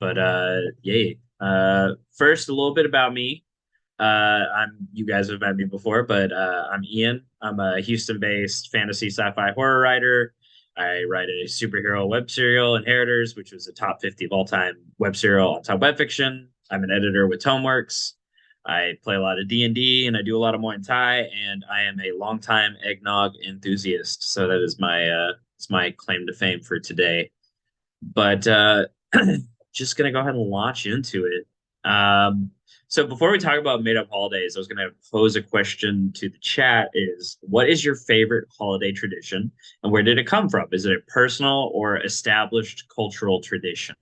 But yay. First, a little bit about me. I'm you guys have met me before, but I'm Ian. I'm a Houston-based fantasy sci-fi horror writer. I write a superhero web serial, Inheritors, which was a top 50 of all time web serial on Top Web Fiction. I'm an editor with Tomeworks. I play a lot of D&D and I do a lot of Muay Thai, and I am a longtime eggnog enthusiast. So that is my claim to fame for today. But just gonna go ahead and launch into it. So before we talk about made up holidays, I was gonna pose a question to the chat: is what is your favorite holiday tradition, and where did it come from? Is it a personal or established cultural tradition?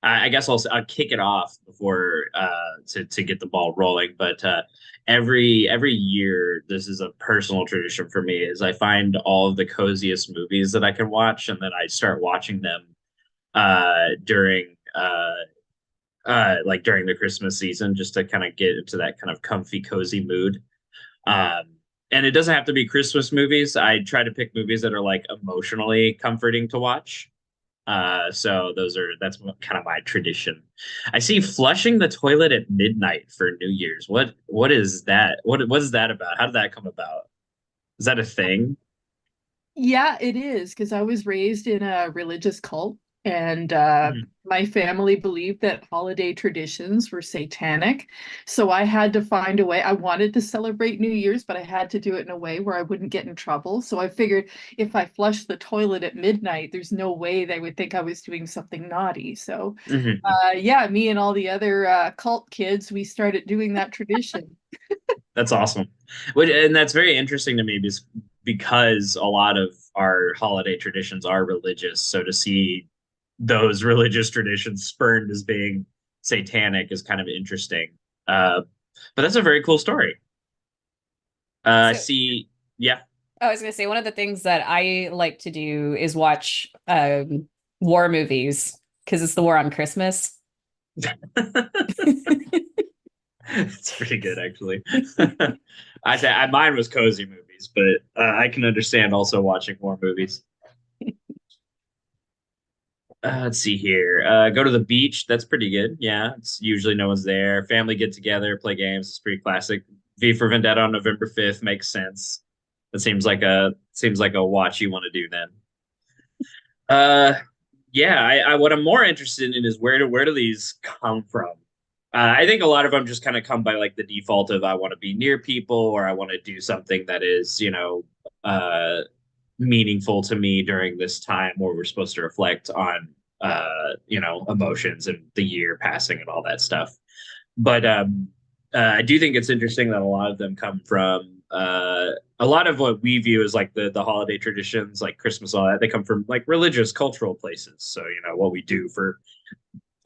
I guess I'll kick it off before to get the ball rolling. But every year, this is a personal tradition for me. Is I find all of the coziest movies that I can watch, and then I start watching them during like during the Christmas season, just to kind of get into that kind of comfy, cozy mood. Um, and it doesn't have to be Christmas movies. I try to pick movies that are like emotionally comforting to watch. So that's kind of my tradition. I see flushing the toilet at midnight for New Year's. What is that? What is that about? How did that come about? Is that a thing? Yeah, it is because I was raised in a religious cult, and Mhm. my family believed that holiday traditions were satanic. So I had to find a way. I wanted to celebrate New Year's, but I had to do it in a way where I wouldn't get in trouble. So I figured if I flushed the toilet at midnight, there's no way they would think I was doing something naughty. So Mhm. yeah, me and all the other cult kids, we started doing that tradition. That's awesome. And that's very interesting to me because a lot of our holiday traditions are religious. So to see those religious traditions spurned as being satanic is kind of interesting. Uh, but that's a very cool story. So See, yeah. I was gonna say one of the things that I like to do is watch war movies because it's the war on Christmas. It's pretty good, actually. Mine was cozy movies, but I can understand also watching more movies. Let's see here. Go to the beach. That's pretty good. Yeah, it's usually no one's there. Family get together, play games. It's pretty classic. V for Vendetta on November 5th makes sense. That seems like a watch you want to do then. Uh, yeah. I what I'm more interested in is where do these come from? I think a lot of them just kind of come by like the default of I want to be near people or I want to do something that is uh meaningful to me during this time where we're supposed to reflect on emotions and the year passing and all that stuff. But I do think it's interesting that a lot of them come from a lot of what we view as like the holiday traditions, like Christmas, all that. They come from like religious, cultural places. So what we do for,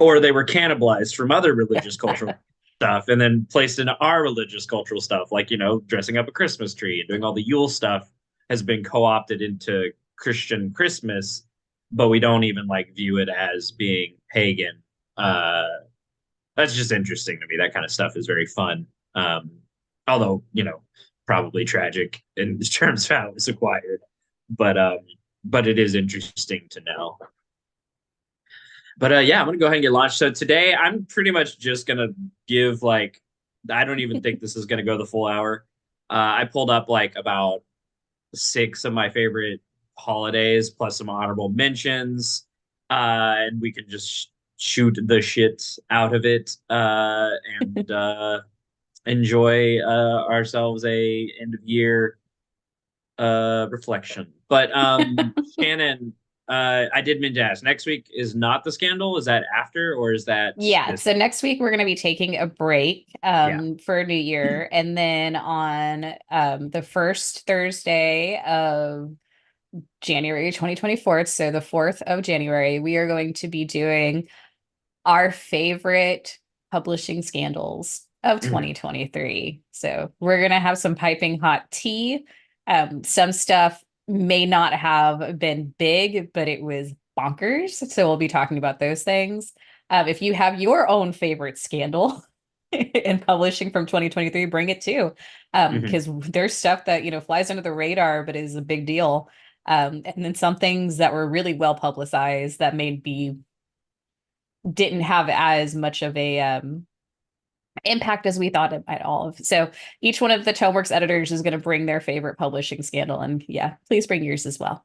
or they were cannibalized from other religious, cultural stuff, and then placed into our religious, cultural stuff, like dressing up a Christmas tree and doing all the Yule stuff has been co-opted into Christian Christmas, but we don't even like view it as being pagan. Uh, that's just interesting to me. That kind of stuff is very fun. Although, probably tragic in terms of how it was acquired. But but it is interesting to know. But yeah, I'm gonna go ahead and get launched. So today I'm pretty much just gonna give like I don't even think this is gonna go the full hour. I pulled up like about six of my favorite holidays plus some honorable mentions. And we can just shoot the shit out of it and enjoy ourselves a end of year reflection. But Shannon, I did mean to ask. Next week is not the scandal. Is that after, or is that Yeah, this? so next week we're going to be taking a break Yeah. for New Year, and then on the first Thursday of January 2024, so the 4th of January, we are going to be doing our favorite publishing scandals of Mhm. 2023. So we're going to have some piping hot tea. Some stuff may not have been big, but it was bonkers. So we'll be talking about those things. If you have your own favorite scandal in publishing from 2023, bring it too. Mhm. Because there's stuff that, flies under the radar, but is a big deal. And then some things that were really well publicized that maybe didn't have as much of a impact as we thought it might all have. So each one of the Toneworks editors is going to bring their favorite publishing scandal, and yeah, please bring yours as well.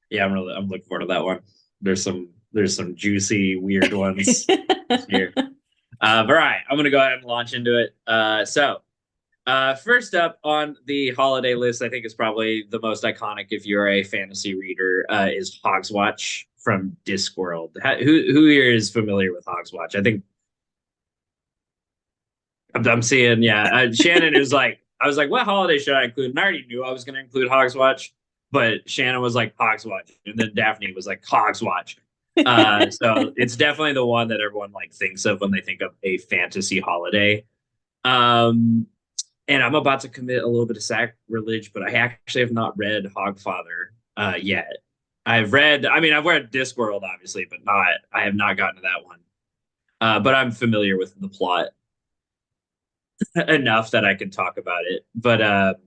Yeah, I'm looking forward to that one. There's some juicy, weird ones here. All right, I'm gonna go ahead and launch into it. First up on the holiday list, I think is probably the most iconic if you're a fantasy reader, is Hogswatch from Discworld. Who here is familiar with Hogswatch? I think I'm seeing, yeah. Shannon is like, I was like, what holiday should I include? And I already knew I was going to include Hogswatch, but Shannon was like Hogswatch, and then Daphne was like Hogswatch. So it's definitely the one that everyone like thinks of when they think of a fantasy holiday. And I'm about to commit a little bit of sacrilege, but I actually have not read Hogfather yet. I've read Discworld, obviously, but I have not gotten to that one. But I'm familiar with the plot enough that I can talk about it. But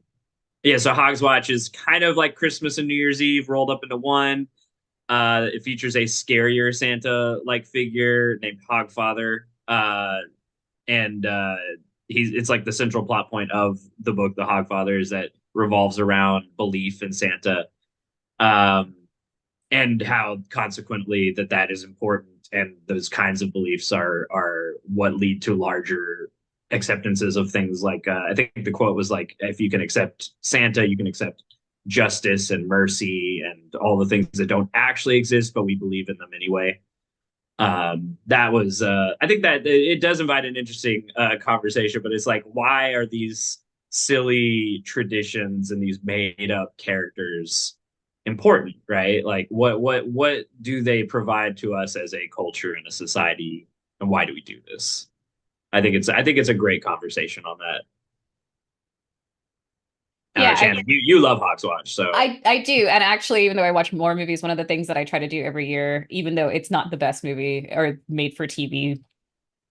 yeah, so Hogswatch is kind of like Christmas and New Year's Eve rolled up into one. It features a scarier Santa-like figure named Hogfather. And it's like the central plot point of the book, The Hogfather, is that revolves around belief in Santa, and how consequently that is important, and those kinds of beliefs are what lead to larger acceptances of things like I think the quote was like, if you can accept Santa, you can accept justice and mercy and all the things that don't actually exist, but we believe in them anyway. That was I think that it does invite an interesting conversation, but it's like, why are these silly traditions and these made up characters important, right? Like what do they provide to us as a culture and a society, and why do we do this? I think it's a great conversation on that. Yeah, Shannon, you love Hogswatch, so I do. And actually, even though I watch more movies, one of the things that I try to do every year, even though it's not the best movie or made for TV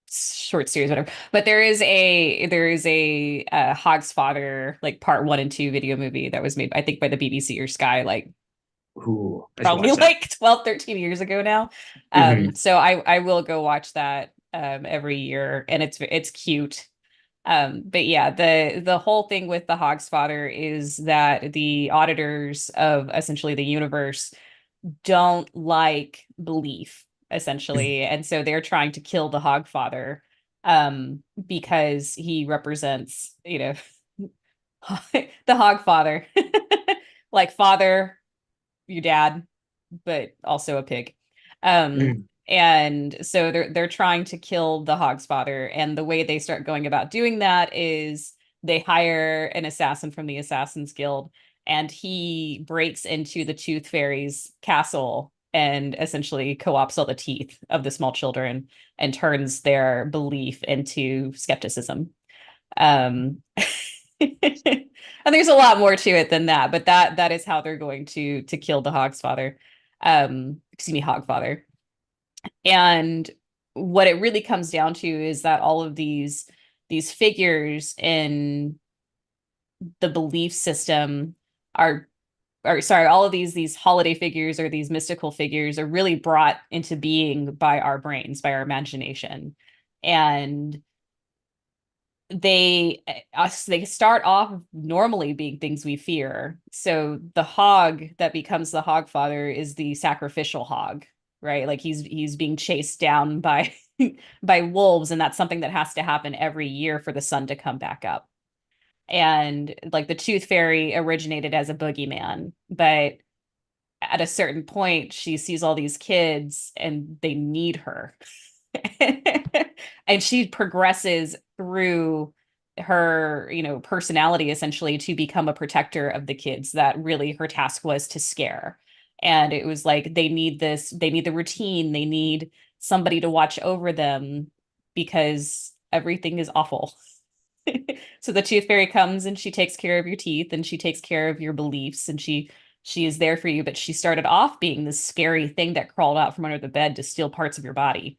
short series, whatever, but there is a Hogsfather like part 1 and 2 video movie that was made, I think, by the BBC or Sky, like probably like 12, 13 years ago now. So I will go watch that every year, and it's cute. But yeah, the whole thing with the Hogsfather is that the auditors of essentially the universe don't like belief, essentially, and so they're trying to kill the Hogfather, because he represents, the Hogfather, like father, your dad, but also a pig. And so they're trying to kill the Hogsfather, and the way they start going about doing that is they hire an assassin from the Assassin's Guild, and he breaks into the Tooth Fairy's castle and essentially co-opts all the teeth of the small children and turns their belief into skepticism. And there's a lot more to it than that, but that is how they're going to kill the Hogsfather. Excuse me, Hogfather. And what it really comes down to is that all of these figures in the belief system all of these holiday figures or these mystical figures are really brought into being by our brains, by our imagination. And they start off normally being things we fear. So the hog that becomes the Hogfather is the sacrificial hog, right? Like he's being chased down by by wolves, and that's something that has to happen every year for the sun to come back up. And like the Tooth Fairy originated as a boogeyman, but at a certain point she sees all these kids and they need her. And she progresses through her, personality essentially to become a protector of the kids that really her task was to scare. And it was like, they need the routine, they need somebody to watch over them because everything is awful. So the Tooth Fairy comes and she takes care of your teeth and she takes care of your beliefs, and she is there for you, but she started off being this scary thing that crawled out from under the bed to steal parts of your body.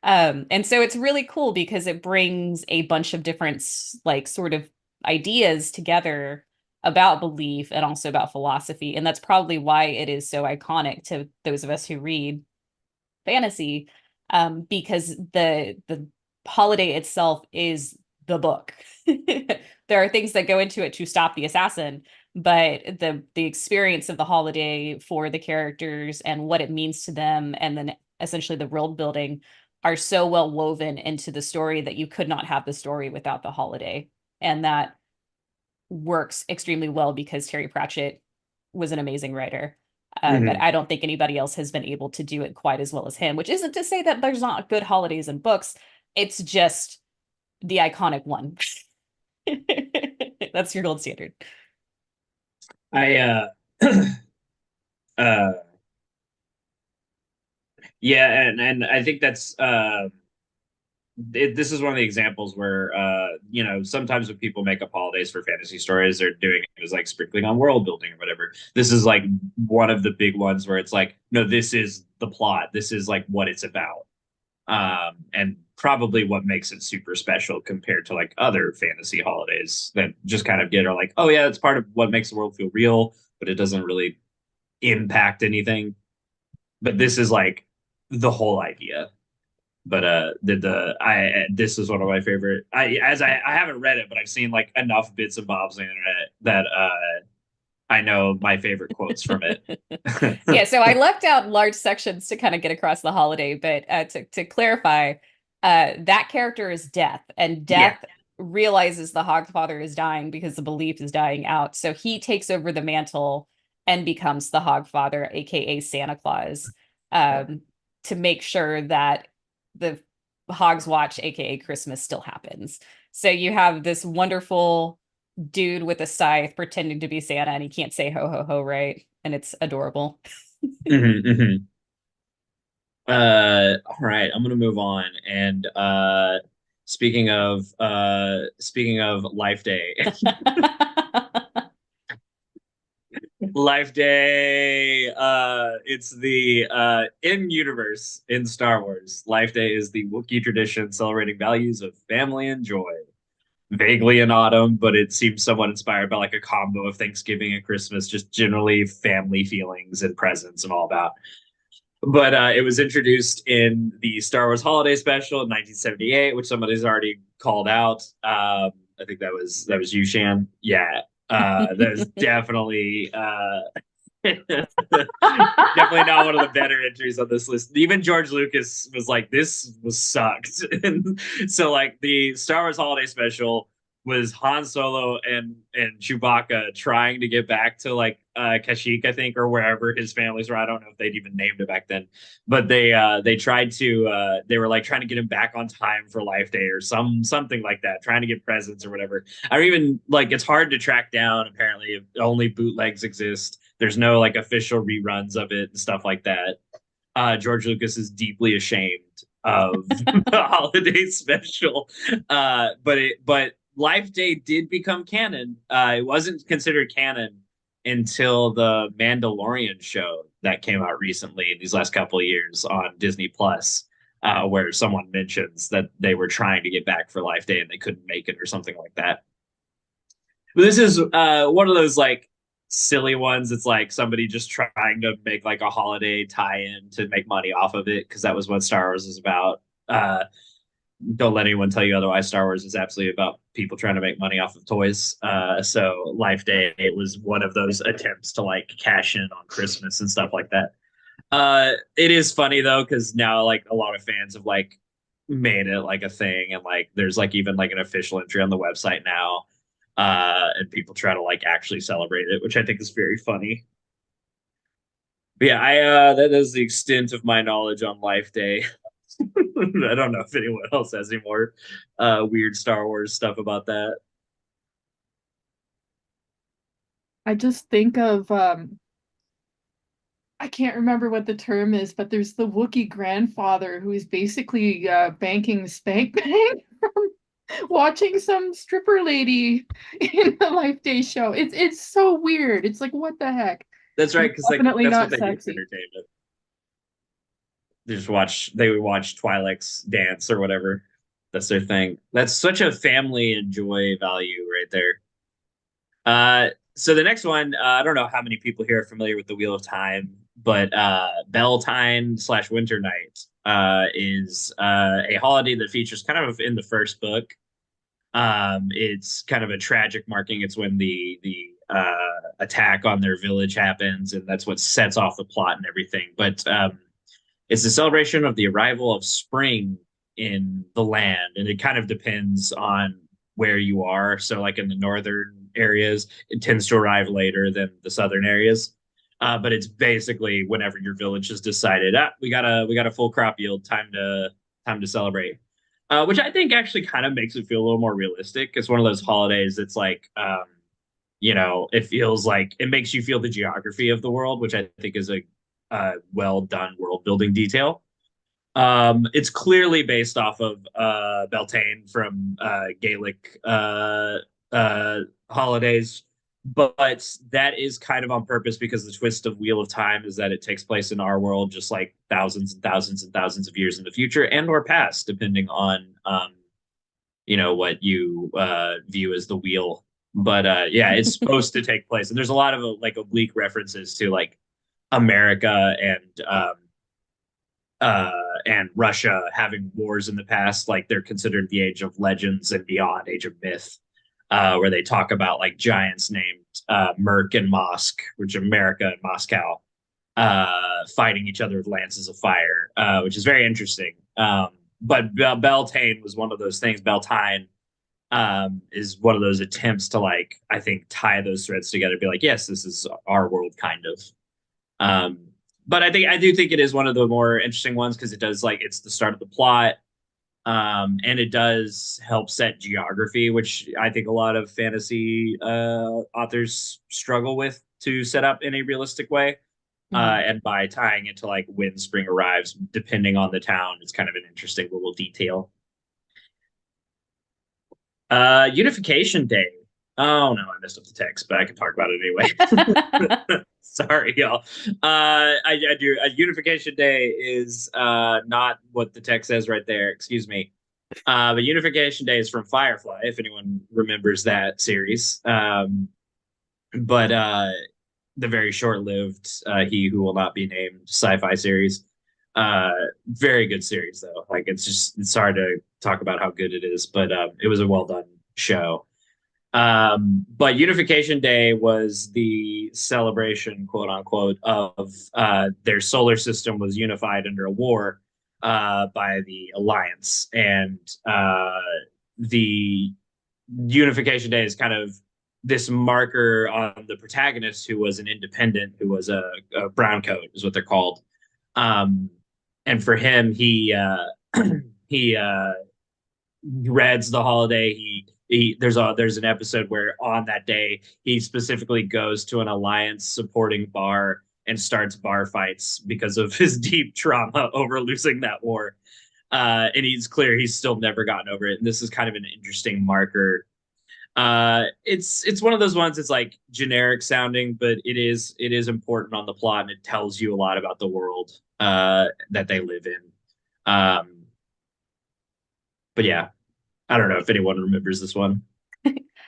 And so it's really cool because it brings a bunch of different like sort of ideas together about belief and also about philosophy. And that's probably why it is so iconic to those of us who read fantasy, because the holiday itself is the book. There are things that go into it to stop the assassin, but the experience of the holiday for the characters and what it means to them, and then essentially the world building, are so well woven into the story that you could not have the story without the holiday. And that works extremely well because Terry Pratchett was an amazing writer. But I don't think anybody else has been able to do it quite as well as him, which isn't to say that there's not good holidays in books. It's just the iconic one. That's your gold standard. I uh yeah, and I think that's this is one of the examples where you know, sometimes when people make up holidays for fantasy stories, they're doing it as like sprinkling on world building or whatever. This is like one of the big ones where it's like, no, this is the plot, this is like what it's about, and probably what makes it super special compared to like other fantasy holidays that just kind of get, are like, oh yeah, it's part of what makes the world feel real, but it doesn't really impact anything. But this is like the whole idea. But this is one of my favorite. I haven't read it, but I've seen like enough bits and bobs on the internet that I know my favorite quotes from it. Yeah, so I left out large sections to kind of get across the holiday, but to clarify, that character is Death, and Death realizes the Hogfather is dying because the belief is dying out. So he takes over the mantle and becomes the Hogfather, aka Santa Claus, to make sure that the Hogs Watch, aka Christmas, still happens. So you have this wonderful dude with a scythe pretending to be Santa, and he can't say ho ho ho, right? And it's adorable. All right, I'm gonna move on. And speaking of Life Day. Life Day. It's the in universe in Star Wars. Life Day is the Wookiee tradition celebrating values of family and joy. Vaguely in autumn, but it seems somewhat inspired by like a combo of Thanksgiving and Christmas, just generally family feelings and presents and all that. But it was introduced in the Star Wars Holiday Special in 1978, which somebody's already called out. I think that was you, Shan. Yeah, that's definitely definitely not one of the better entries on this list. Even George Lucas was like, "This was sucked." And so, like, the Star Wars Holiday Special was Han Solo and Chewbacca trying to get back to like Kashyyyk, I think, or wherever his families were. I don't know if they'd even named it back then, but they tried to they were like trying to get him back on time for Life Day or something like that, trying to get presents or whatever. I don't even like, it's hard to track down. Apparently, only bootlegs exist. There's no like official reruns of it and stuff like that. George Lucas is deeply ashamed of the holiday special, but Life Day did become canon. It wasn't considered canon until the Mandalorian show that came out recently in these last couple of years on Disney Plus, where someone mentions that they were trying to get back for Life Day and they couldn't make it or something like that. But this is one of those like silly ones. It's like somebody just trying to make like a holiday tie-in to make money off of it, because that was what Star Wars is about. Don't let anyone tell you otherwise. Star Wars is absolutely about people trying to make money off of toys. So Life Day, it was one of those attempts to like cash in on Christmas and stuff like that. It is funny though, because now like a lot of fans have like made it like a thing, and like there's like even like an official entry on the website now, and people try to like actually celebrate it, which I think is very funny. But yeah, I that is the extent of my knowledge on Life Day. I don't know if anyone else has any more weird Star Wars stuff about that. I just think of I can't remember what the term is, but there's the Wookiee grandfather who is basically banking spank bang from watching some stripper lady in the Life Day show. It's so weird. It's like, what the heck? That's right, because like Definitely that's not what they do for sexy. entertainment. They would watch Twi'leks dance or whatever. That's their thing. That's such a family and joy value right there. So the next one, I don't know how many people here are familiar with the Wheel of Time, but Beltane slash Winter Night is a holiday that features kind of in the first book. It's kind of a tragic marking. It's when the attack on their village happens, and that's what sets off the plot and everything. But it's a celebration of the arrival of spring in the land, and it kind of depends on where you are. So, like in the northern areas, it tends to arrive later than the southern areas. But it's basically whenever your village has decided, we got a full crop yield, time to celebrate. Which I think actually kind of makes it feel a little more realistic. It's one of those holidays that's like, it feels like it makes you feel the geography of the world, which I think is a well done world building detail. It's clearly based off of Beltane from Gaelic holidays, but that is kind of on purpose because the twist of Wheel of Time is that it takes place in our world, just like thousands and thousands and thousands of years in the future and or past, depending on what you view as the wheel. But yeah, it's supposed to take place, and there's a lot of like oblique references to like America and Russia having wars in the past, like they're considered the age of legends and beyond, age of myth, where they talk about like giants named Merk and Mosk, which America and Moscow, fighting each other with lances of fire, which is very interesting. But Beltane was one of those things. Beltane is one of those attempts to like, I think, tie those threads together, be like, yes, this is our world, kind of. But I do think it is one of the more interesting ones because it does like it's the start of the plot, and it does help set geography, which I think a lot of fantasy authors struggle with to set up in a realistic way. And by tying it to like when spring arrives, depending on the town, it's kind of an interesting little detail. Unification Day. Oh no, I messed up the text, but I can talk about it anyway. Sorry, y'all. I do. Unification Day is not what the text says right there. Excuse me. But Unification Day is from Firefly, if anyone remembers that series. But the very short-lived He Who Will Not Be Named sci-fi series. Very good series though. Like it's hard to talk about how good it is, but it was a well done show. But Unification Day was the celebration, quote unquote, of their solar system was unified under a war by the Alliance. And the Unification Day is kind of this marker on the protagonist who was an independent, who was a brown coat, is what they're called. And for him, he reads the holiday. There's an episode where on that day he specifically goes to an Alliance supporting bar and starts bar fights because of his deep trauma over losing that war. And he's clear he's still never gotten over it. And this is kind of an interesting marker. It's one of those ones that's like generic sounding, but it is important on the plot, and it tells you a lot about the world that they live in. But yeah, I don't know if anyone remembers this one.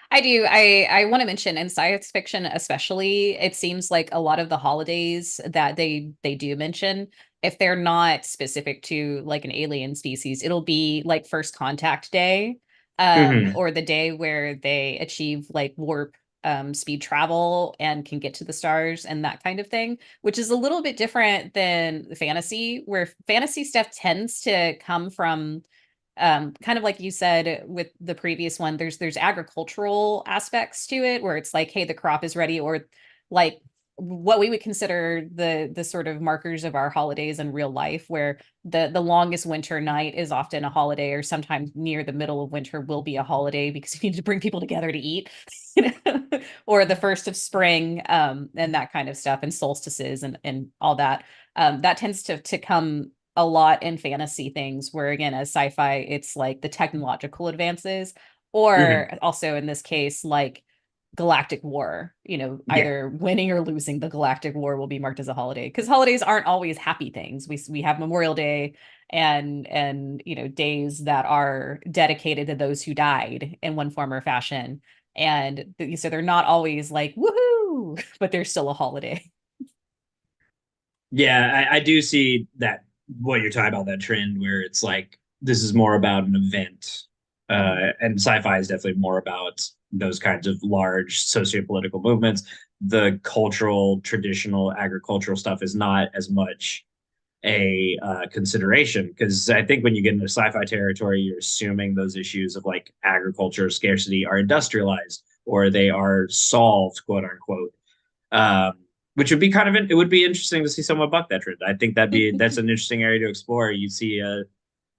I do. I want to mention in science fiction, especially, it seems like a lot of the holidays that they do mention, if they're not specific to like an alien species, it'll be like First Contact Day, or the day where they achieve like warp speed travel and can get to the stars and that kind of thing, which is a little bit different than fantasy, where fantasy stuff tends to come from kind of like you said with the previous one, there's agricultural aspects to it where it's like, hey, the crop is ready, or like what we would consider the sort of markers of our holidays in real life, where the longest winter night is often a holiday, or sometimes near the middle of winter will be a holiday because you need to bring people together to eat, or the first of spring, and that kind of stuff, and solstices and all that. That tends to come a lot in fantasy things, where again, as sci-fi, it's like the technological advances, or also in this case, like galactic war, either winning or losing the galactic war will be marked as a holiday, because holidays aren't always happy things. We have Memorial Day and days that are dedicated to those who died in one form or fashion. And so they're not always like woohoo, but they're still a holiday. Yeah, I do see that what you're talking about, that trend where it's like this is more about an event, and sci-fi is definitely more about those kinds of large socio-political movements. The cultural, traditional agricultural stuff is not as much a consideration because I think when you get into sci-fi territory, you're assuming those issues of like agriculture scarcity are industrialized or they are solved, quote unquote. Um, which would be kind of it would be interesting to see someone buck that trend. I think that's an interesting area to explore. You see a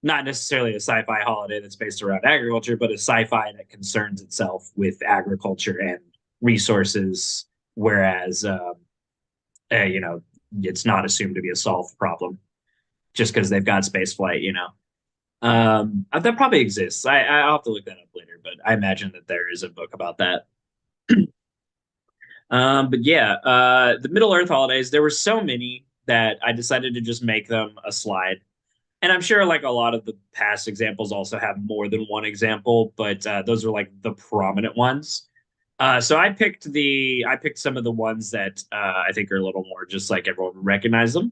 not necessarily a sci-fi holiday that's based around agriculture, but a sci-fi that concerns itself with agriculture and resources, whereas you know, it's not assumed to be a solved problem just because they've got space flight. You know, that probably exists. I'll have to look that up later, but I imagine that there is a book about that. But yeah, the Middle Earth holidays, there were so many that I decided to just make them a slide. And I'm sure like a lot of the past examples also have more than one example, but those are like the prominent ones. So I picked some of the ones that I think are a little more just like everyone would recognize them.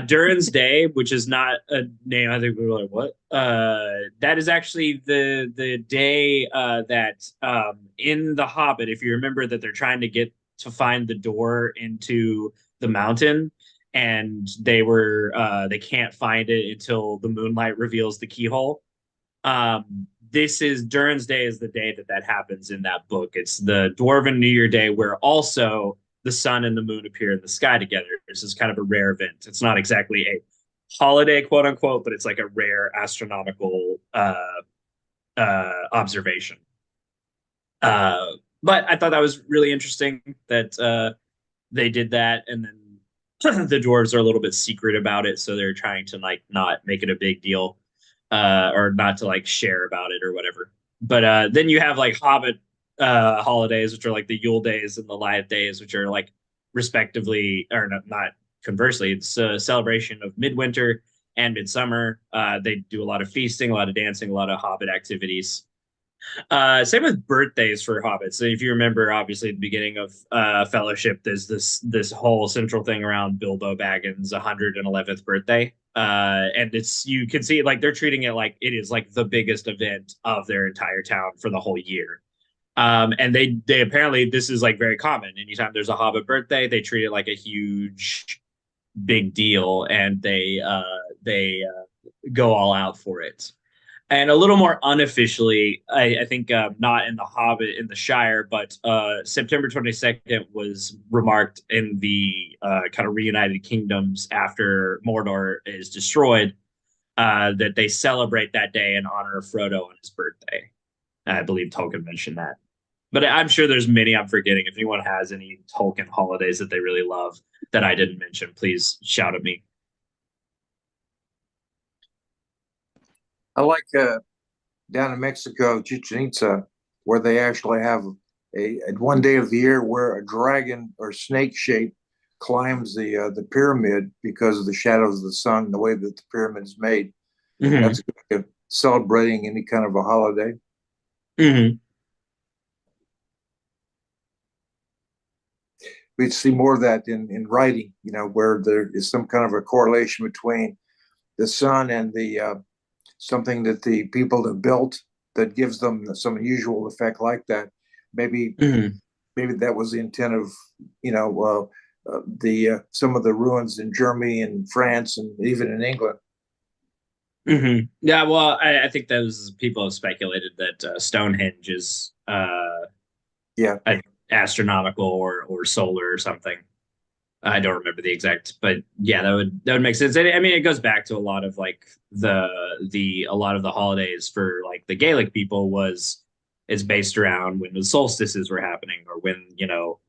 Durin's Day, which is not a name I think we were like, what? That is actually the day that in The Hobbit, if you remember that they're trying to get to find the door into the mountain, and they can't find it until the moonlight reveals the keyhole. This is Durin's Day is the day that that happens in that book. It's the Dwarven New Year Day where also the sun and the moon appear in the sky together. This is kind of a rare event. It's not exactly a holiday, quote unquote, but it's like a rare astronomical observation. But I thought that was really interesting that they did that, and then the dwarves are a little bit secret about it, so they're trying to like not make it a big deal, or not to like share about it or whatever. But then you have like Hobbit holidays, which are like the Yule days and the Light days, which are like respectively, or not conversely, it's a celebration of midwinter and midsummer. They do a lot of feasting, a lot of dancing, a lot of Hobbit activities. Same with birthdays for hobbits. So if you remember, obviously, at the beginning of Fellowship, there's this whole central thing around Bilbo Baggins' 111th birthday, and it's you can see like they're treating it like it is like the biggest event of their entire town for the whole year. And they apparently this is like very common. Anytime there's a hobbit birthday, they treat it like a huge big deal, and they go all out for it. And a little more unofficially, I think not in the Hobbit in the Shire, but September 22nd was remarked in the kind of reunited kingdoms after Mordor is destroyed, that they celebrate that day in honor of Frodo on his birthday. I believe Tolkien mentioned that. But I'm sure there's many I'm forgetting. If anyone has any Tolkien holidays that they really love that I didn't mention, please shout at me. I like down in Mexico, Chichen Itza, where they actually have a one day of the year where a dragon or snake shape climbs the pyramid because of the shadows of the sun, the way that the pyramid is made. Mm-hmm. That's celebrating any kind of a holiday. Mm-hmm. We see more of that in writing, you know, where there is some kind of a correlation between the sun and the something that the people have built that gives them some unusual effect like that. Maybe maybe that was the intent of, you know, the some of the ruins in Germany and France and even in England. Mm-hmm. Yeah, well, I think those people have speculated that Stonehenge is Yeah. Astronomical or solar or something. I don't remember the exact, but yeah, that would make sense. I mean, it goes back to a lot of like a lot of the holidays for like the Gaelic people is based around when the solstices were happening or when, you know,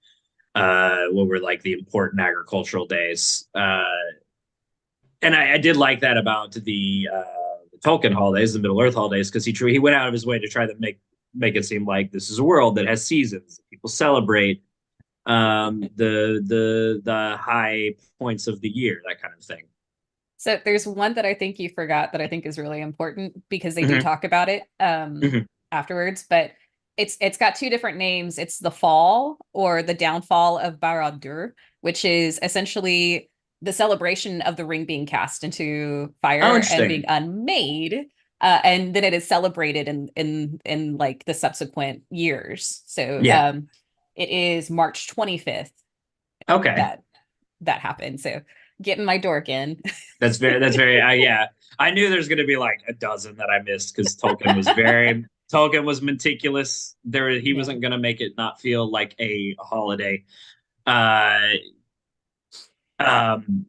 what were like the important agricultural days. And I did like that about the Tolkien holidays, the Middle Earth holidays, because he went out of his way to try to make it seem like this is a world that has seasons. People celebrate the high points of the year, that kind of thing. So there's one that I think you forgot that I think is really important because they do Mhm. talk about it Mhm. afterwards. But It's got two different names. It's the fall or the downfall of Barad-dûr, which is essentially the celebration of the ring being cast into fire and interesting. being unmade. And then it is celebrated in like the subsequent years. So Yeah. it is March 25th Okay. that happened. So getting my dork in. That's very yeah. I knew there's gonna be like a dozen that I missed because Tolkien was meticulous. He Yeah. wasn't gonna make it not feel like a holiday. Uh um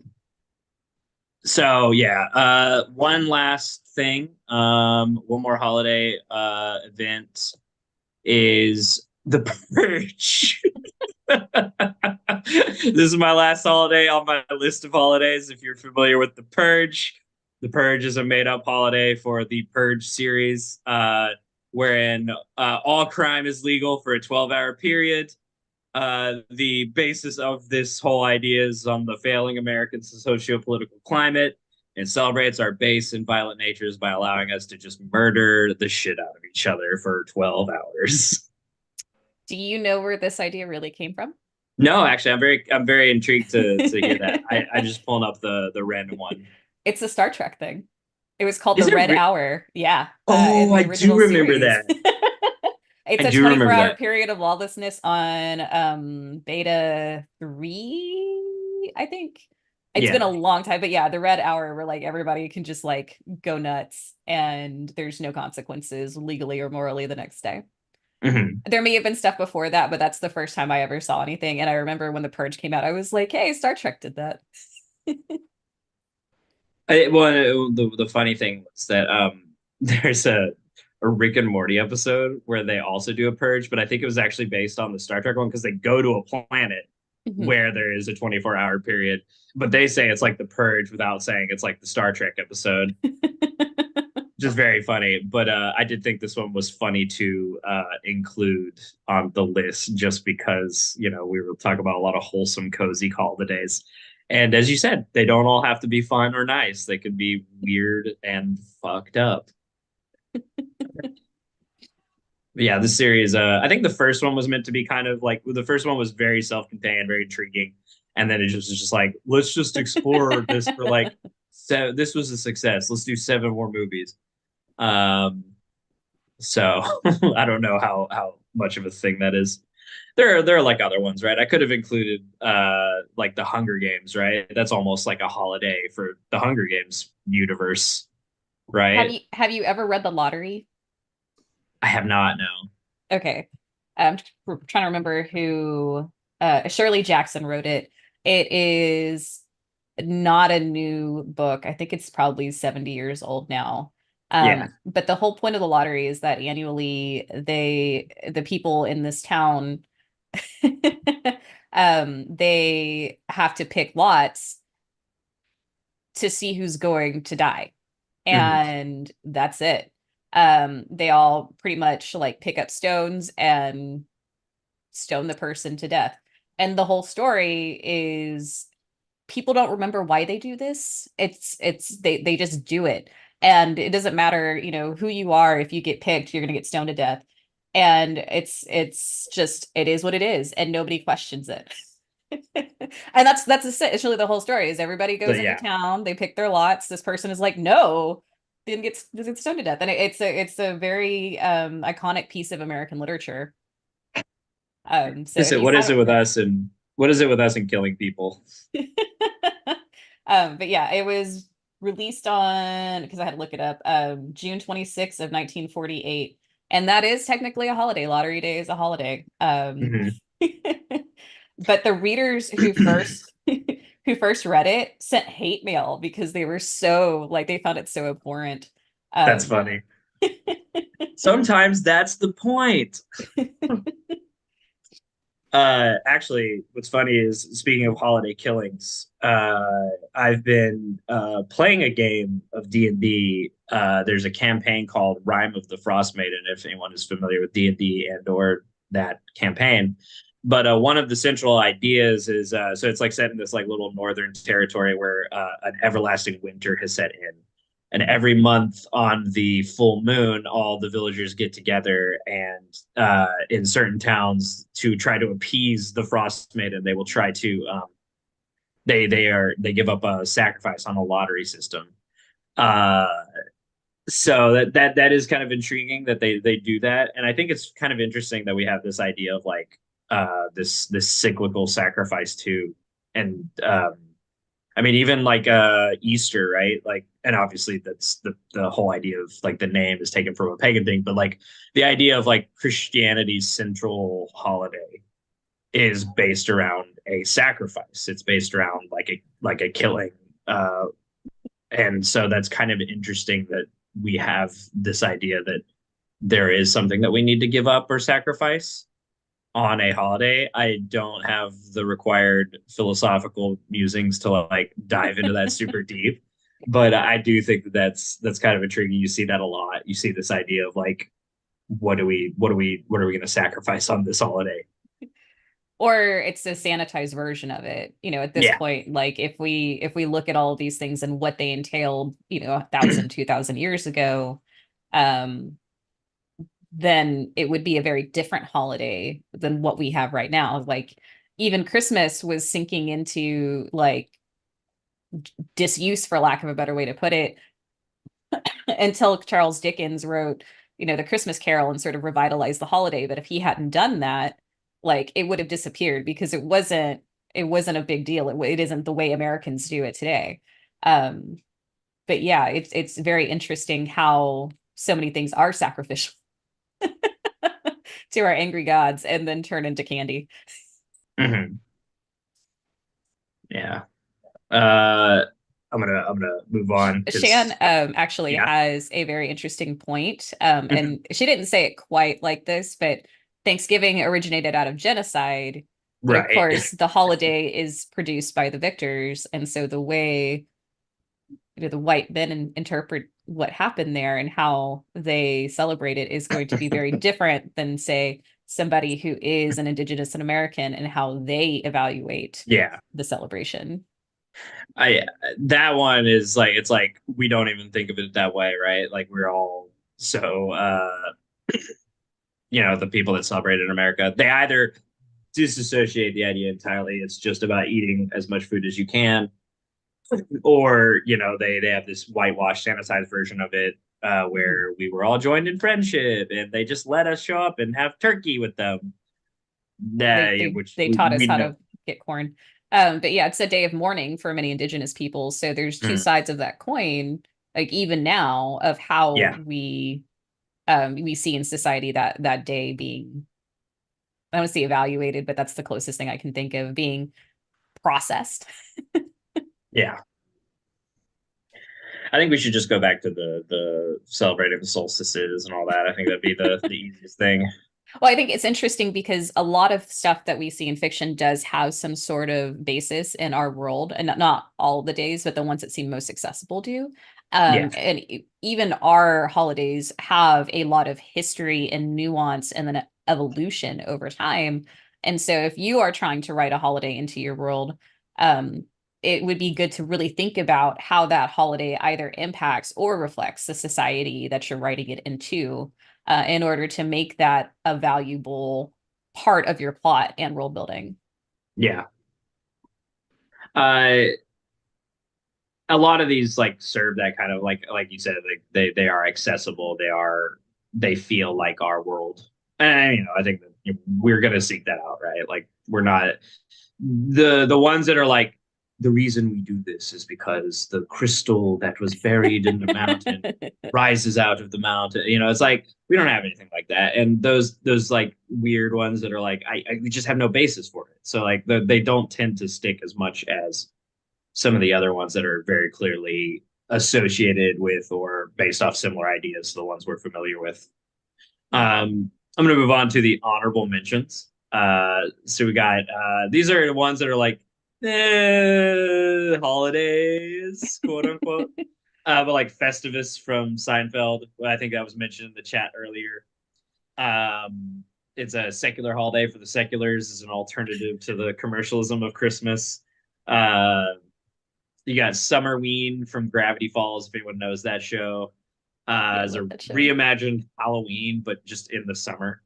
so yeah, one last thing. One more holiday event is the Purge. This is my last holiday on my list of holidays. If you're familiar with the Purge is a made-up holiday for the Purge series, wherein all crime is legal for a 12-hour period. The basis of this whole idea is on the failing American socio-political climate and celebrates our base and violent natures by allowing us to just murder the shit out of each other for 12 hours. Do you know where this idea really came from? No, actually, I'm very intrigued to hear that. I just pulling up the random one. It's a Star Trek thing. It was called Is the it Red re- Hour. Yeah. Oh, In the I do original remember series. that. It's I a do remember 24-hour that. period of lawlessness on Beta 3, I think. It's been Yeah. a long time, but yeah, the Red Hour where like everybody can just like go nuts and there's no consequences legally or morally the next day. Mhm. There may have been stuff before that, but that's the first time I ever saw anything. And I remember when The Purge came out, I was like, hey, Star Trek did that. The funny thing was that there's a Rick and Morty episode where they also do a purge, but I think it was actually based on the Star Trek one because they go to a planet Mhm. where there is a 24-hour period, but they say it's like the purge without saying it's like the Star Trek episode. Just very funny. But I did think this one was funny to include on the list just because, we were talking about a lot of wholesome, cozy holidays. And as you said, they don't all have to be fun or nice. They could be weird and fucked up. But yeah, the series, I think the first one was meant to be kind of like the first one was very self-contained, very intriguing. And then it just was just like, let's just explore this for like, so this was a success. Let's do 7 more movies. Um, so I don't know how much of a thing that is. There are like other ones, right? I could have included like the Hunger Games, right? That's almost like a holiday for the Hunger Games universe, right? Have you ever read The Lottery? I have not, no. Okay. We're trying to remember who Shirley Jackson wrote it. It is not a new book. I think it's probably 70 years old now. Yeah. But the whole point of the lottery is that annually the people in this town they have to pick lots to see who's going to die. And that's it. They all pretty much like pick up stones and stone the person to death. And the whole story is people don't remember why they do this. They just do it. And it doesn't matter, who you are. If you get picked, you're gonna get stoned to death. And it's just it is what it is, and nobody questions it. And that's essentially the whole story is everybody goes So, into yeah. town, they pick their lots. This person is like, no, then gets stoned to death. And it's a very iconic piece of American literature. So if you What is it haven't with read us and what is it with us and killing people? but yeah, it was released on because I had to look it up. June 26th of 1948, and that is technically a holiday. Lottery Day is a holiday. Mhm. But the readers who first who first read it sent hate mail because they were so like they found it so abhorrent. That's funny. Sometimes that's the point. Actually, what's funny is speaking of holiday killings, I've been playing a game of D&D. There's a campaign called Rime of the Frost Maiden, if anyone is familiar with D&D and or that campaign. But one of the central ideas is so it's like set in this like little northern territory where an everlasting winter has set in. And every month on the full moon, all the villagers get together, and in certain towns, to try to appease the Frost Maiden, they will try to they give up a sacrifice on a lottery system. Uh, so that is kind of intriguing that they do that, and I think it's kind of interesting that we have this idea of like this cyclical sacrifice too. And I mean, even like Easter, right? Like, and obviously that's the whole idea of like the name is taken from a pagan thing, but like the idea of like Christianity's central holiday is based around a sacrifice. It's based around like a killing. And so that's kind of interesting that we have this idea that there is something that we need to give up or sacrifice on a holiday. I don't have the required philosophical musings to like dive into that super deep, but I do think that that's kind of intriguing. You see that a lot. You see this idea of like, what are we going to sacrifice on this holiday? Or it's a sanitized version of it, at this Yeah. point. Like if we look at all of these things and what they entailed, 1,000, 2,000 years ago, um, then it would be a very different holiday than what we have right now. Like even Christmas was sinking into like disuse, for lack of a better way to put it, until Charles Dickens wrote, the Christmas Carol and sort of revitalized the holiday. But if he hadn't done that, like it would have disappeared because it wasn't a big deal. It isn't the way Americans do it today. But yeah, it's very interesting how so many things are sacrificial to our angry gods and then turn into candy. Mm-hmm. Yeah. I'm gonna move on. Shan actually Yeah. has a very interesting point. Mhm. And she didn't say it quite like this, but Thanksgiving originated out of genocide. But of Right. course, the holiday is produced by the victors, and so the way the white men interpret what happened there and how they celebrate it is going to be very different than, say, somebody who is an Indigenous American and how they evaluate Yeah. the celebration. I That one is like, it's like we don't even think of it that way, right? Like we're all so the people that celebrate in America, they either disassociate the idea entirely, it's just about eating as much food as you can, or they have this whitewashed sanitized version of it, where we were all joined in friendship and they just let us show up and have turkey with them. Which They taught us we how know. to get corn. But yeah, it's a day of mourning for many Indigenous people. So there's two Mm, sides of that coin, like even now, of how yeah. we see in society that day being, I don't say evaluated, but that's the closest thing I can think of, being processed. Yeah. I think we should just go back to the celebrating the solstices and all that. I think that'd be the easiest thing. Well, I think it's interesting because a lot of stuff that we see in fiction does have some sort of basis in our world, and not all the days, but the ones that seem most accessible do. Yeah. And even our holidays have a lot of history and nuance and then evolution over time. And so if you are trying to write a holiday into your world, it would be good to really think about how that holiday either impacts or reflects the society that you're writing it into, in order to make that a valuable part of your plot and world building. Yeah. Uh, a lot of these like serve that kind of like you said, like they are accessible. They feel like our world, and I think that we're gonna seek that out, right? Like we're not the ones that are like, the reason we do this is because the crystal that was buried in the mountain rises out of the mountain. It's like we don't have anything like that, and those like weird ones that are like, we just have no basis for it. So like they don't tend to stick as much as some of the other ones that are very clearly associated with or based off similar ideas to the ones we're familiar with. I'm going to move on to the honorable mentions. So we got these are the ones that are like holidays, quote unquote. But like Festivus from Seinfeld, I think that was mentioned in the chat earlier. It's a secular holiday for the seculars, as an alternative to the commercialism of Christmas. You got Summerween from Gravity Falls, if anyone knows that show. I As a love that show. reimagined Halloween, but just in the summer.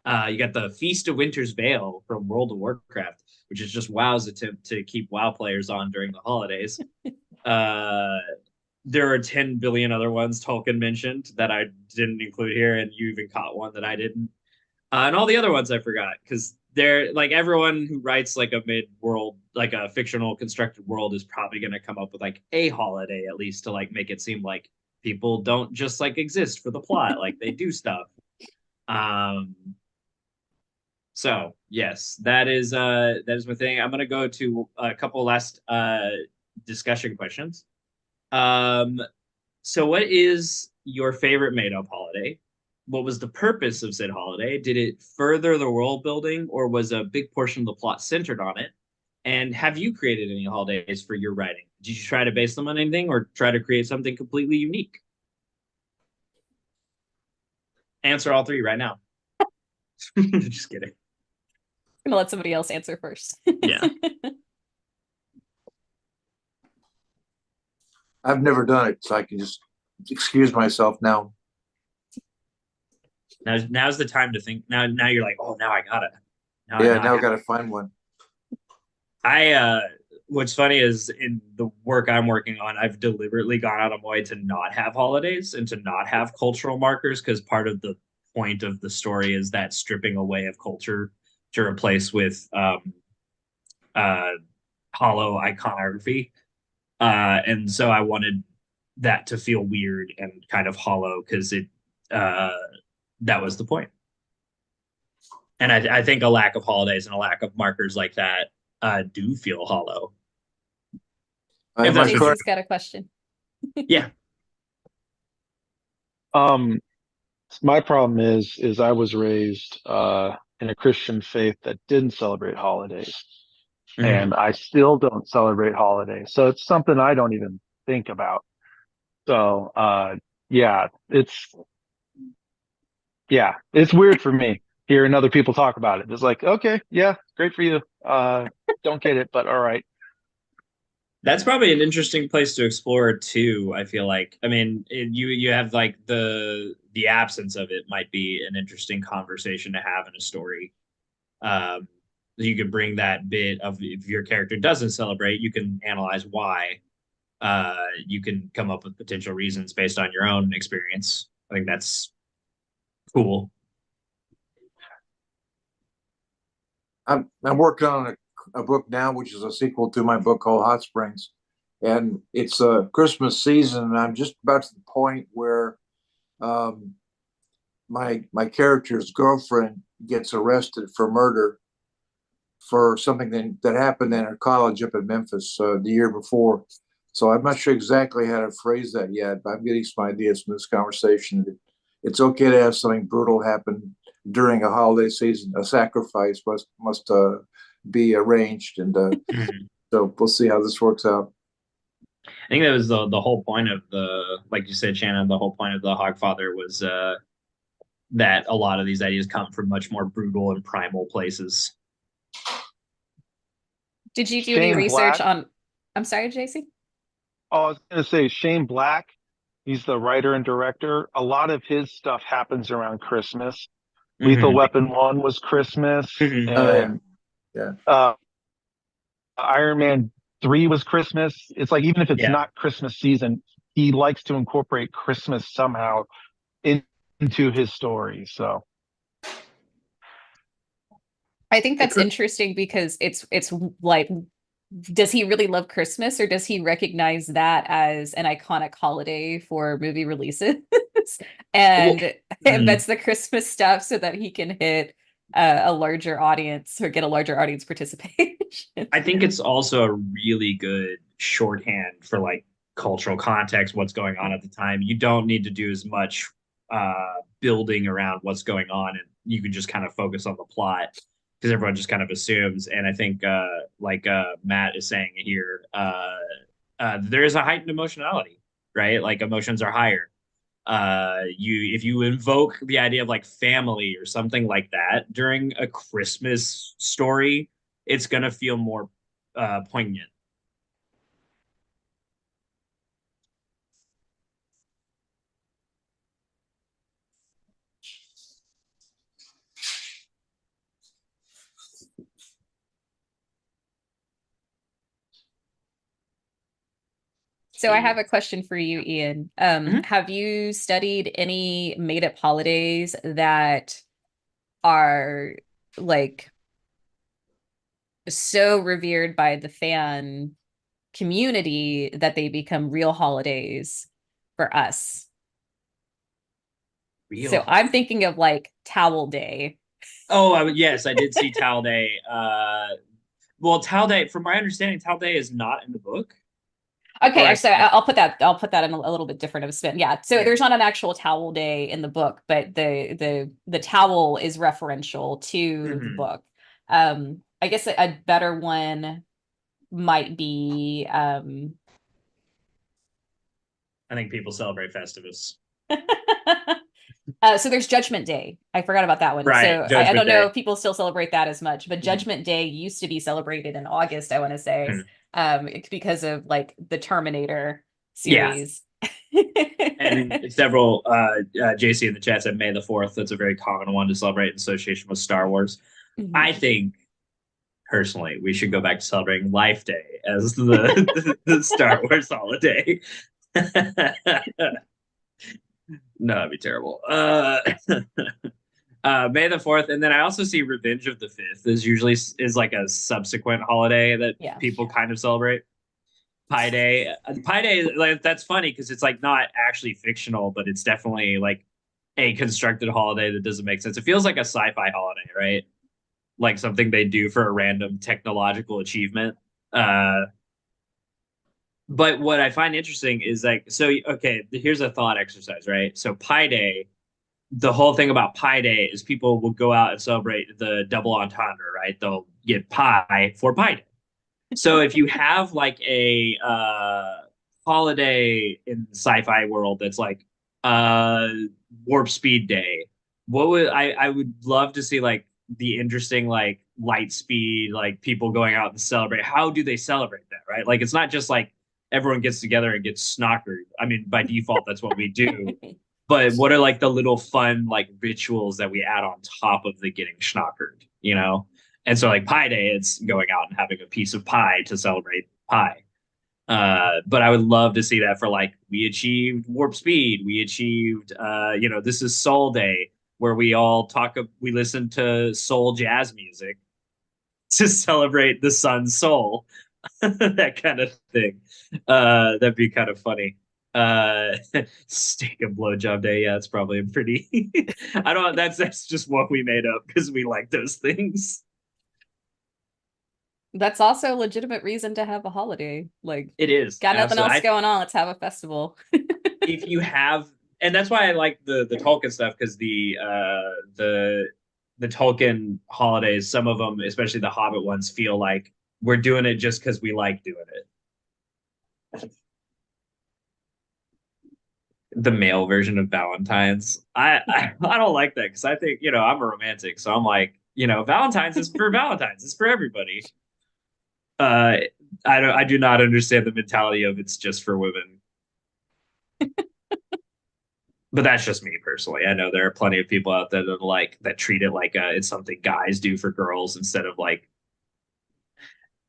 You got the Feast of Winter's Veil from World of Warcraft, which is just WoW's attempt to keep WoW players on during the holidays. uh, there are 10 billion other ones Tolkien mentioned that I didn't include here, and you even caught one that I didn't. And all the other ones I forgot because they're like everyone who writes like a mid-world, like a fictional constructed world is probably going to come up with like a holiday at least to like make it seem like people don't just like exist for the plot, like they do stuff. Um, so yes, that is my thing. I'm gonna go to a couple last discussion questions. Um, so what is your favorite made-up holiday? What was the purpose of said holiday? Did it further the world building, or was a big portion of the plot centered on it? And have you created any holidays for your writing? Did you try to base them on anything, or try to create something completely unique? Answer all three right now. Just kidding. I'm gonna let somebody else answer first. Yeah. I've never done it, so I can just excuse myself now. Now's the time to think. Now you're like, oh, now I gotta. Yeah, now I I gotta find one. What's funny is in the work I'm working on, I've deliberately gone out of my way to not have holidays and to not have cultural markers because part of the point of the story is that stripping away of culture to replace with uh hollow iconography. And so I wanted that to feel weird and kind of hollow because it uh that was the point. And I think a lack of holidays and a lack of markers like that do feel hollow. Am that's I Jason's correct? got a question. Yeah. Um, my problem is I was raised in a Christian faith that didn't celebrate holidays, and I still don't celebrate holidays. So it's something I don't even think about. So yeah, it's weird for me hearing other people talk about it. It's like, okay, yeah, great for you. Don't get it, but all right. That's probably an interesting place to explore too. I feel like, I mean, you have like the absence of it might be an interesting conversation to have in a story. Um, you could bring that bit of if your character doesn't celebrate, you can analyze why. You can come up with potential reasons based on your own experience. I think that's cool. I'm working on a book now, which is a sequel to my book called Hot Springs, and it's a Christmas season, and I'm just about to the point where um, my character's girlfriend gets arrested for murder for something that happened in her college up in Memphis the year before. So I'm not sure exactly how to phrase that yet, but I'm getting some ideas from this conversation. It's okay to have something brutal happen during a holiday season. A sacrifice must be arranged, and so we'll see how this works out. I think that was the whole point of the, like you said, Shannon, the whole point of the Hogfather was that a lot of these ideas come from much more brutal and primal places. Did you do any Shane research Black. on? I'm sorry, JC. Oh, I was going to say Shane Black. He's the writer and director. A lot of his stuff happens around Christmas. Lethal Weapon 1 was Christmas, and Iron Man 3 was Christmas. It's like even if it's not Christmas season, he likes to incorporate Christmas somehow into his story. So I think that's interesting because it's like, does he really love Christmas, or does he recognize that as an iconic holiday for movie releases and embeds the Christmas stuff so that he can hit a larger audience or get a larger audience participation? I think it's also a really good shorthand for like cultural context, what's going on at the time. You don't need to do as much building around what's going on, and you can just kind of focus on the plot because everyone just kind of assumes. And I think like Matt is saying here, there is a heightened emotionality, right? Like emotions are higher. If you invoke the idea of like family or something like that during a Christmas story, it's gonna feel more poignant. So I have a question for you, Ian. Mhm. Have you studied any made-up holidays that are like so revered by the fan community that they become real holidays for us? Real So I'm holiday. thinking of like Towel Day. Oh, yes, I did see Towel Day. Well, Towel Day, from my understanding, Towel Day is not in the book. Or Okay, I, so I'll put that in a little bit different of a spin. Yeah. So yeah. there's not an actual towel day in the book, but the towel is referential to the Mhm. book. I guess a better one might be I think people celebrate Festivus. so there's Judgment Day. I forgot about that one. Right, So I Judgment don't know Day. if people still celebrate that as much, but Mhm. Judgment Day used to be celebrated in August, I want to say. Mhm. It's because of like the Terminator Yeah. series. And several JC in the chat said May the 4th. That's a very common one to celebrate in association with Star Wars. I Mhm. think personally we should go back to celebrating Life Day as the Star Wars holiday. No, that'd be terrible. May the 4th, and then I also see Revenge of the 5th is like a subsequent holiday that Yeah. people kind of celebrate. Pi Day. Pi Day, like that's funny because it's like not actually fictional, but it's definitely like a constructed holiday that doesn't make sense. It feels like a sci-fi holiday, right? Like something they do for a random technological achievement. But what I find interesting is like, so okay, here's a thought exercise, right? So Pi Day, the whole thing about Pi Day is people will go out and celebrate the double entendre, right? They'll get pie for Pi Day. So if you have like a holiday in the sci-fi world that's like uh warp speed day, what would I would love to see like the interesting like light speed, like people going out and celebrate. How do they celebrate that, right? Like it's not just like everyone gets together and gets snockered. I mean, by default, that's what we do. But what are like the little fun like rituals that we add on top of the getting schnockered, you know? And so like Pi Day, it's going out and having a piece of pie to celebrate pie. But I would love to see that for like we achieved warp speed, we achieved this is Soul Day where we all we listen to soul jazz music to celebrate the sun's soul. That kind of thing. That'd be kind of funny. Steak and blowjob day. Yeah, it's probably a pretty. I don't. That's just what we made up because we like those things. That's also a legitimate reason to have a holiday. Like, It is got nothing else absolutely. going on. Let's have a festival. If you have, and that's why I like the Tolkien stuff because the Tolkien holidays, some of them, especially the Hobbit ones, feel like we're doing it just because we like doing it. The male version of Valentine's. I don't like that because I think I'm a romantic, so I'm like Valentine's is for Valentine's. It's for everybody. Uh, I do not understand the mentality of it's just for women. But that's just me personally. I know there are plenty of people out there that treat it like it's something guys do for girls instead of like.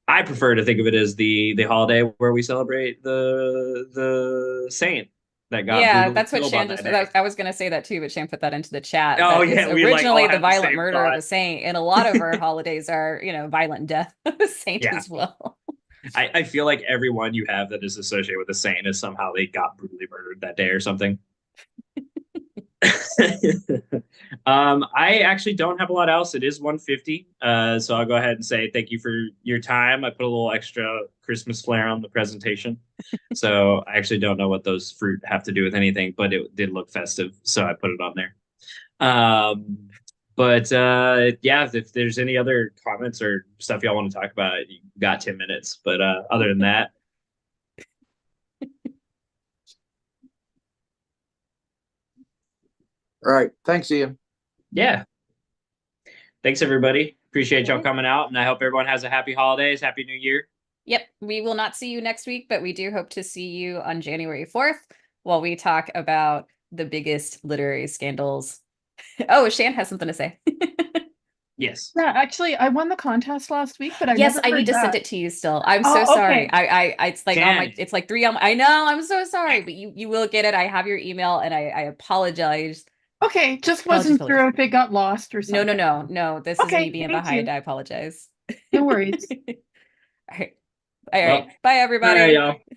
I prefer to think of it as the holiday where we celebrate the saint that got Yeah, brutally that's what killed on Shan that just, day. I was going to say that too, but Shan put that into the chat. Oh That it's yeah, we like all originally the have the violent same murder of thought. a saint, and a lot of our holidays are, violent death of a saint Yeah. as well. I feel like everyone you have that is associated with a saint is somehow they got brutally murdered that day or something. I actually don't have a lot else. It is 1:50. So I'll go ahead and say thank you for your time. I put a little extra Christmas flair on the presentation. So I actually don't know what those fruit have to do with anything, but it did look festive. So I put it on there. But yeah, if there's any other comments or stuff y'all want to talk about, you got 10 minutes. But other than that, All right. Thanks, Ian. yeah. Thanks everybody. Appreciate y'all Okay. coming out, and I hope everyone has a happy holidays, happy new year. Yep, we will not see you next week, but we do hope to see you on January 4th while we talk about the biggest literary scandals. Oh, Shan has something to say. Yes. Yeah, actually, I won the contest last week, but I Yes, never I heard need to send back. it to you still. I'm Oh, so sorry. okay. It's like on my, Janet. it's like 3 on, I know, I'm so sorry, but you will get it. I have your email and I apologize. Okay, just Apologies, wasn't apologies. sure if it got lost or No, something. no. This is me Okay, being thank behind. you. I apologize. No worries. All right. All Well, right. Bye, all right, everybody. y'all.